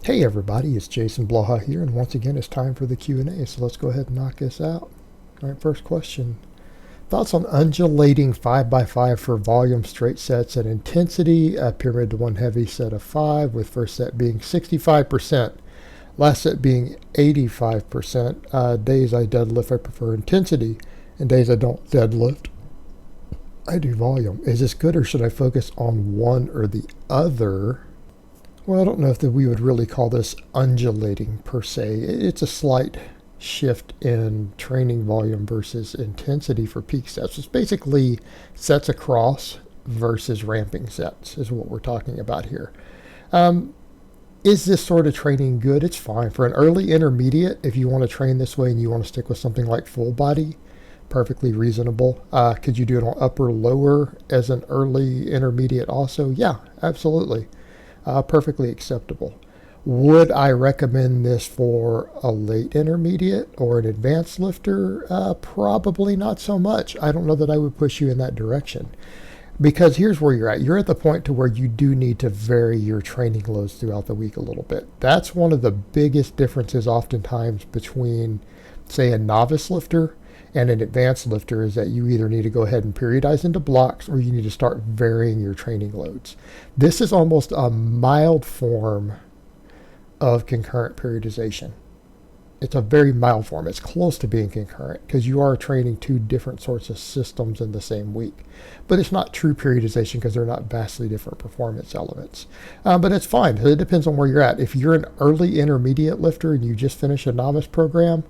Hey everybody, it's Jason Blaha here, and once again it's time for the Q&A, so let's go ahead and knock this out. Alright, first question. Thoughts on undulating 5x5 for volume straight sets and intensity, pyramid to one heavy set of 5, with first set being 65%, last set being 85%. Days I deadlift, I prefer intensity, and days I don't deadlift, I do volume. Is this good, or should I focus on one or the other? Well, I don't know if we would really call this undulating per se. It's a slight shift in training volume versus intensity for peak sets. It's basically sets across versus ramping sets is what we're talking about here. Is this sort of training good? It's fine. For an early intermediate, if you want to train this way and you want to stick with something like full body, perfectly reasonable. Could you do it on upper lower as an early intermediate also? Yeah, absolutely. Perfectly acceptable. Would I recommend this for a late intermediate or an advanced lifter? Probably not so much. I don't know that I would push you in that direction. Because here's where you're at. You're at the point to where you do need to vary your training loads throughout the week a little bit. That's one of the biggest differences oftentimes between, say, a novice lifter and an advanced lifter, is that you either need to go ahead and periodize into blocks or you need to start varying your training loads. This is almost a mild form of concurrent periodization. It's a very mild form. It's close to being concurrent because you are training two different sorts of systems in the same week. But it's not true periodization because they're not vastly different performance elements. But it's fine. It depends on where you're at. If you're an early intermediate lifter and you just finished a novice program,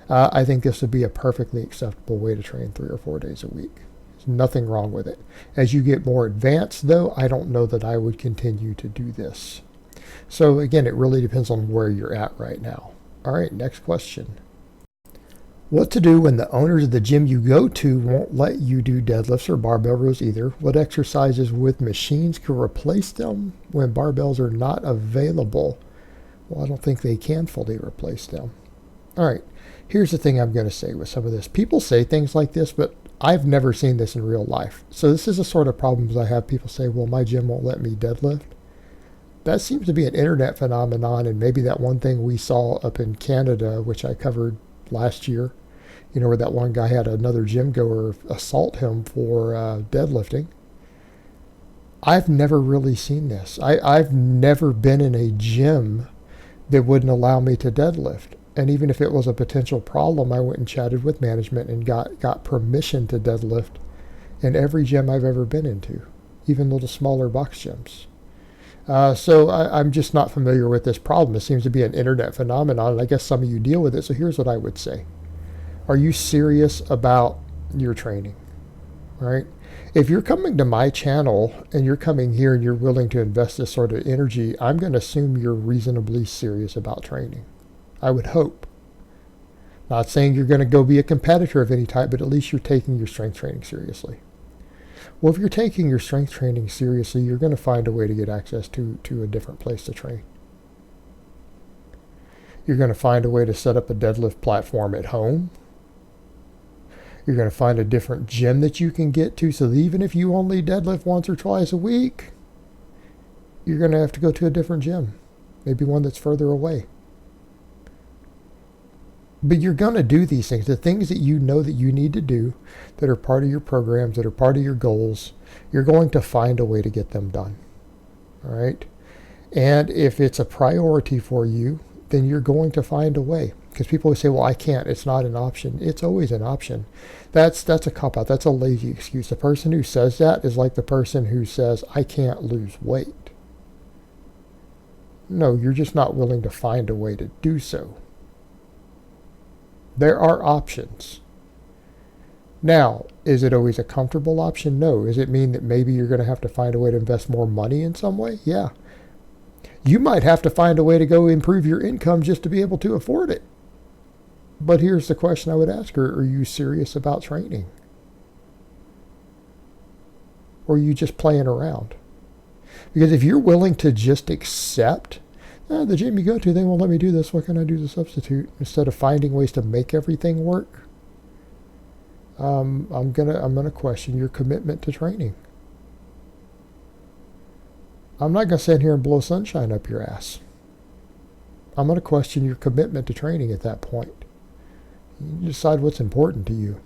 I think this would be a perfectly acceptable way to train 3 or 4 days a week. There's nothing wrong with it. As you get more advanced, though, I don't know that I would continue to do this. So again, it really depends on where you're at right now. All right, next question. What to do when the owners of the gym you go to won't let you do deadlifts or barbell rows either? What exercises with machines can replace them when barbells are not available? Well, I don't think they can fully replace them. All right. Here's the thing I'm going to say with some of this. People say things like this, but I've never seen this in real life. So this is the sort of problems I have. People say, well, my gym won't let me deadlift. That seems to be an internet phenomenon, and maybe that one thing we saw up in Canada, which I covered last year, where that one guy had another gym goer assault him for deadlifting. I've never really seen this. I've never been in a gym that wouldn't allow me to deadlift. And even if it was a potential problem, I went and chatted with management and got permission to deadlift in every gym I've ever been into, even little smaller box gyms. So I'm just not familiar with this problem. It seems to be an internet phenomenon, and I guess some of you deal with it. So here's what I would say. Are you serious about your training? All right? If you're coming to my channel and you're coming here and you're willing to invest this sort of energy, I'm going to assume you're reasonably serious about training. I would hope. Not saying you're going to go be a competitor of any type, but at least you're taking your strength training seriously. Well, if you're taking your strength training seriously, you're going to find a way to get access to a different place to train. You're going to find a way to set up a deadlift platform at home. You're going to find a different gym that you can get to, so that even if you only deadlift once or twice a week, you're going to have to go to a different gym, maybe one that's further away. But you're going to do these things, the things that you know that you need to do, that are part of your programs, that are part of your goals. You're going to find a way to get them done. All right? And if it's a priority for you, then you're going to find a way. Because people always say, well, I can't. It's not an option. It's always an option. That's a cop-out. That's a lazy excuse. The person who says that is like the person who says, I can't lose weight. No, you're just not willing to find a way to do so. There are options. Now, is it always a comfortable option? No. Does it mean that maybe you're going to have to find a way to invest more money in some way? Yeah. You might have to find a way to go improve your income just to be able to afford it. But here's the question I would ask her. Are you serious about training? Or are you just playing around? Because if you're willing to just accept, the gym you go to, they won't let me do this. What can I do to substitute? Instead of finding ways to make everything work, I'm gonna question your commitment to training. I'm not gonna sit here and blow sunshine up your ass. I'm going to question your commitment to training at that point. You decide what's important to you.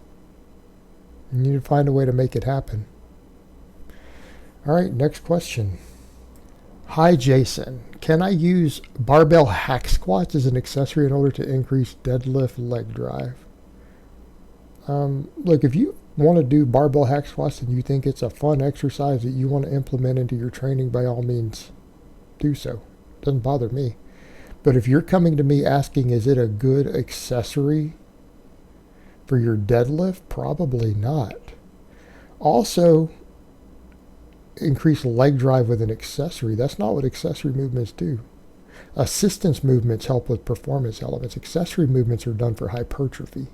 You need to find a way to make it happen. All right, next question. Hi, Jason. Can I use barbell hack squats as an accessory in order to increase deadlift leg drive? Look, if you want to do barbell hack squats and you think it's a fun exercise that you want to implement into your training, by all means, do so. Doesn't bother me. But if you're coming to me asking, is it a good accessory for your deadlift? Probably not. Also, increase leg drive with an accessory. That's not what accessory movements do. Assistance movements help with performance elements. Accessory movements are done for hypertrophy.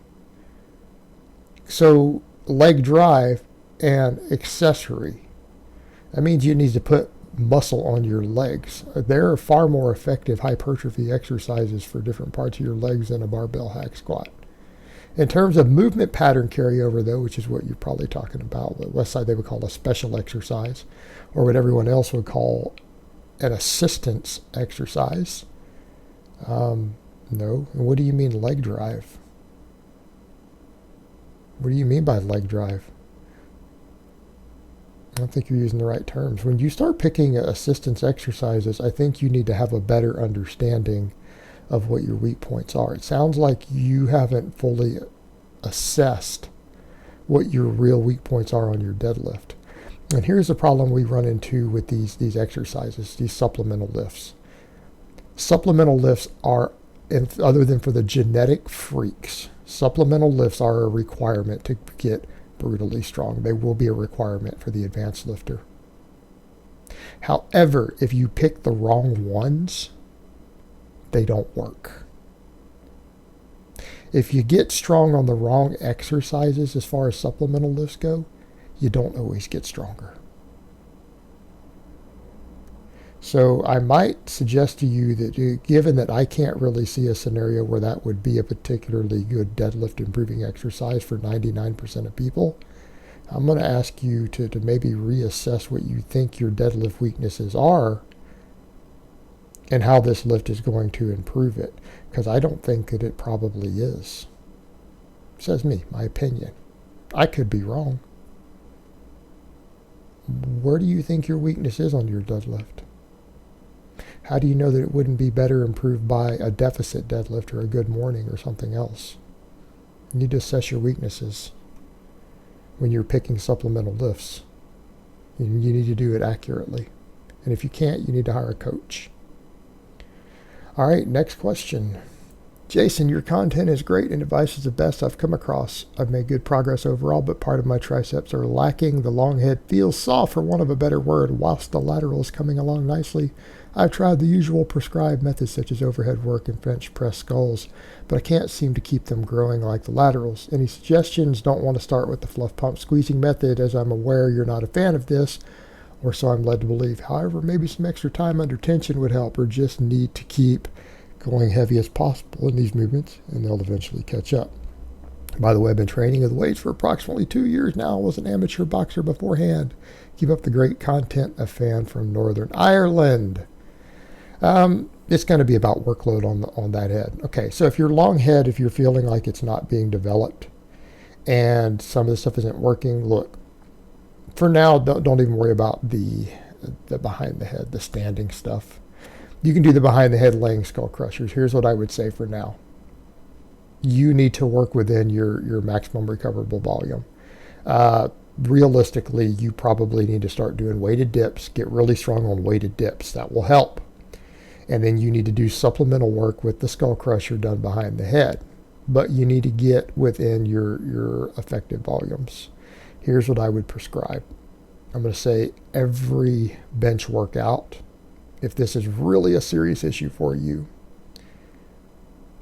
So leg drive and accessory, that means you need to put muscle on your legs. There are far more effective hypertrophy exercises for different parts of your legs than a barbell hack squat. In terms of movement pattern carryover, though, which is what you're probably talking about, the West Side they would call a special exercise, or what everyone else would call an assistance exercise. No. And what do you mean leg drive? What do you mean by leg drive? I don't think you're using the right terms. When you start picking assistance exercises, I think you need to have a better understanding of what your weak points are. It sounds like you haven't fully assessed what your real weak points are on your deadlift. And here's the problem we run into with these exercises, these supplemental lifts. Supplemental lifts are, other than for the genetic freaks, supplemental lifts are a requirement to get brutally strong. They will be a requirement for the advanced lifter. However, if you pick the wrong ones, they don't work. If you get strong on the wrong exercises as far as supplemental lifts go, you don't always get stronger. So I might suggest to you that, given that I can't really see a scenario where that would be a particularly good deadlift improving exercise for 99% of people, I'm going to ask you to maybe reassess what you think your deadlift weaknesses are and how this lift is going to improve it, because I don't think that it probably is. Says me, my opinion. I could be wrong. Where do you think your weakness is on your deadlift? How do you know that it wouldn't be better improved by a deficit deadlift or a good morning or something else? You need to assess your weaknesses when you're picking supplemental lifts. You need to do it accurately. And if you can't, you need to hire a coach. All right, next question. Jason, your content is great and advice is the best I've come across. I've made good progress overall, but part of my triceps are lacking. The long head feels soft, for want of a better word, whilst the lateral is coming along nicely. I've tried the usual prescribed methods such as overhead work and bench press sculls, but I can't seem to keep them growing like the laterals. Any suggestions? Don't want to start with the fluff pump squeezing method, as I'm aware you're not a fan of this, or so I'm led to believe. However, maybe some extra time under tension would help, or just need to keep going heavy as possible in these movements, and they'll eventually catch up. By the way, I've been training with weights for approximately 2 years now. I was an amateur boxer beforehand. Keep up the great content. A fan from Northern Ireland. It's going to be about workload on that head. Okay, so if you're long head, if you're feeling like it's not being developed and some of the stuff isn't working, look, for now, don't even worry about the behind the head, the standing stuff. You can do the behind the head laying skull crushers. Here's what I would say for now. You need to work within your maximum recoverable volume. Realistically, you probably need to start doing weighted dips. Get really strong on weighted dips. That will help. And then you need to do supplemental work with the skull crusher done behind the head. But you need to get within your effective volumes. Here's what I would prescribe. I'm going to say every bench workout, if this is really a serious issue for you,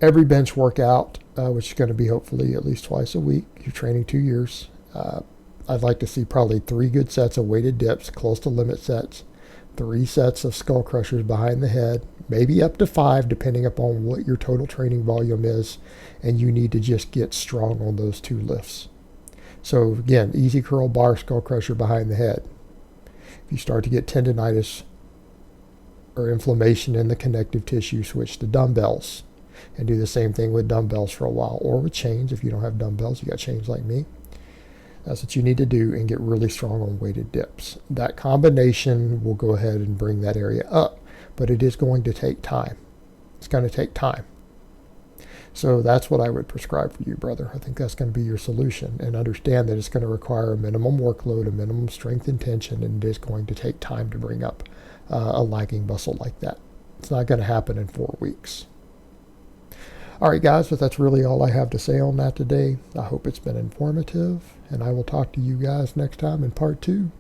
every bench workout, which is going to be hopefully at least twice a week, you're training 2 years, I'd like to see probably 3 good sets of weighted dips, close to limit sets, 3 sets of skull crushers behind the head, maybe up to 5, depending upon what your total training volume is, and you need to just get strong on those 2 lifts. So again, easy curl bar, skull crusher behind the head. If you start to get tendonitis, or inflammation in the connective tissue, switch to dumbbells. And do the same thing with dumbbells for a while, or with chains. If you don't have dumbbells, you got chains like me. That's what you need to do, and get really strong on weighted dips. That combination will go ahead and bring that area up, but it is going to take time. It's going to take time. So that's what I would prescribe for you, brother. I think that's going to be your solution, and understand that it's going to require a minimum workload, a minimum strength and tension, and it is going to take time to bring up a lagging muscle like that. It's not going to happen in 4 weeks. All right, guys, but that's really all I have to say on that today. I hope it's been informative, and I will talk to you guys next time in part 2.